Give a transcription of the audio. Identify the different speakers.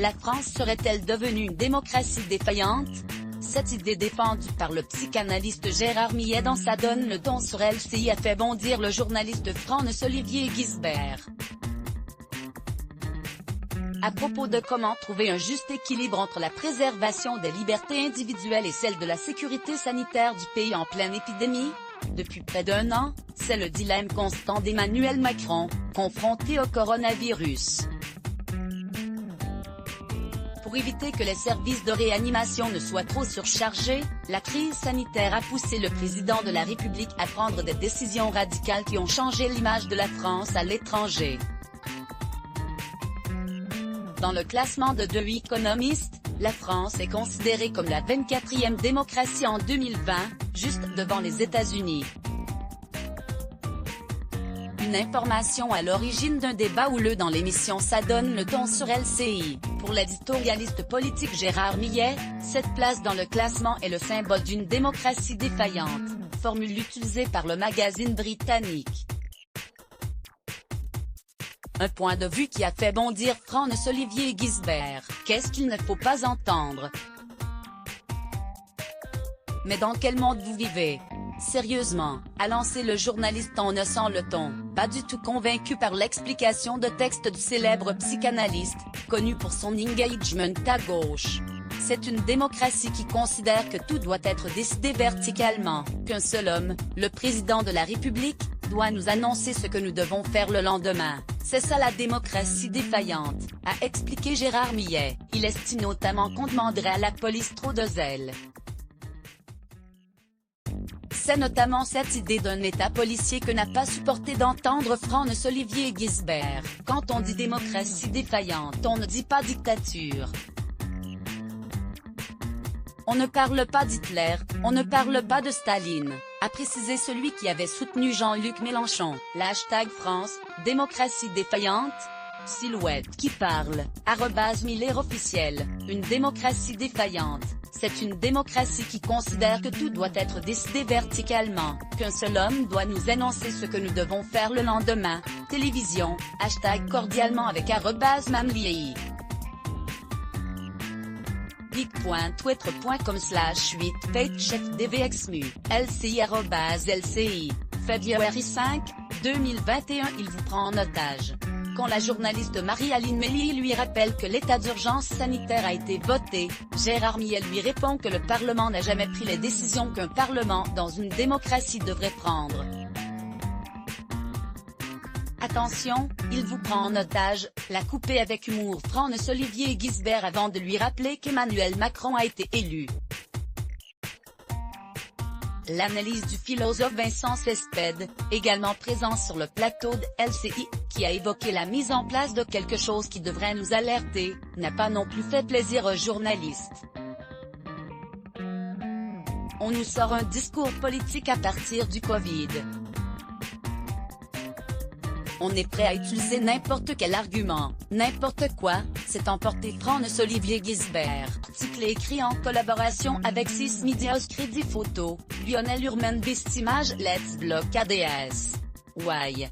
Speaker 1: La France serait-elle devenue une démocratie défaillante? Cette idée défendue par le psychanalyste Gérard Millet dans Ça donne le ton sur LCI a fait bondir le journaliste France-Olivier Ghizbert. À propos de comment trouver un juste équilibre entre la préservation des libertés individuelles et celle de la sécurité sanitaire du pays en pleine épidémie, depuis près d'1 an, c'est le dilemme constant d'Emmanuel Macron, confronté au coronavirus. Pour éviter que les services de réanimation ne soient trop surchargés, la crise sanitaire a poussé le président de la République à prendre des décisions radicales qui ont changé l'image de la France à l'étranger. Dans le classement de The Economist, la France est considérée comme la 24e démocratie en 2020, juste devant les États-Unis. Une information à l'origine d'un débat houleux dans l'émission Ça donne le ton sur LCI. Pour l'éditorialiste politique Gérard Millet, cette place dans le classement est le symbole d'une démocratie défaillante, formule utilisée par le magazine britannique. Un point de vue qui a fait bondir France-Olivier Ghizbert. Qu'est-ce qu'il ne faut pas entendre? Mais dans quel monde vous vivez? Sérieusement, a lancé le journaliste en haussant le ton, pas du tout convaincu par l'explication de texte du célèbre psychanalyste, connu pour son engagement à gauche. C'est une démocratie qui considère que tout doit être décidé verticalement, qu'un seul homme, le président de la République, doit nous annoncer ce que nous devons faire le lendemain. C'est ça la démocratie défaillante, a expliqué Gérard Millet. Il estime notamment qu'on demanderait à la police trop de zèle. C'est notamment cette idée d'un État policier que n'a pas supporté d'entendre France-Olivier Ghizbert. Quand on dit démocratie défaillante, on ne dit pas dictature. On ne parle pas d'Hitler, on ne parle pas de Staline, a précisé celui qui avait soutenu Jean-Luc Mélenchon. L'hashtag France, démocratie défaillante? Silhouette qui parle, @Miller officiel, une démocratie défaillante. C'est une démocratie qui considère que tout doit être décidé verticalement, qu'un seul homme doit nous annoncer ce que nous devons faire le lendemain. Télévision, #cordialement avec @Mamliei. geek.twitter.com/8pagechefdvxmu, LCI. Février 5, 2021. Il vous prend en otage. Quand la journaliste Marie-Aline Méli lui rappelle que l'état d'urgence sanitaire a été voté, Gérard Millet lui répond que le Parlement n'a jamais pris les décisions qu'un Parlement dans une démocratie devrait prendre. Attention, il vous prend en otage, l'a coupé avec humour France-Olivier Ghizbert avant de lui rappeler qu'Emmanuel Macron a été élu. L'analyse du philosophe Vincent Cespedes, également présent sur le plateau de LCI, qui a évoqué la mise en place de quelque chose qui devrait nous alerter, n'a pas non plus fait plaisir aux journalistes. On nous sort un discours politique à partir du Covid. On est prêt à utiliser n'importe quel argument, n'importe quoi, s'est emporté France-Olivier Ghizbert. Article écrit en collaboration avec 6 Medias Crédit Photo, Lionel Urmen Best Images Let's Block ADS. Why?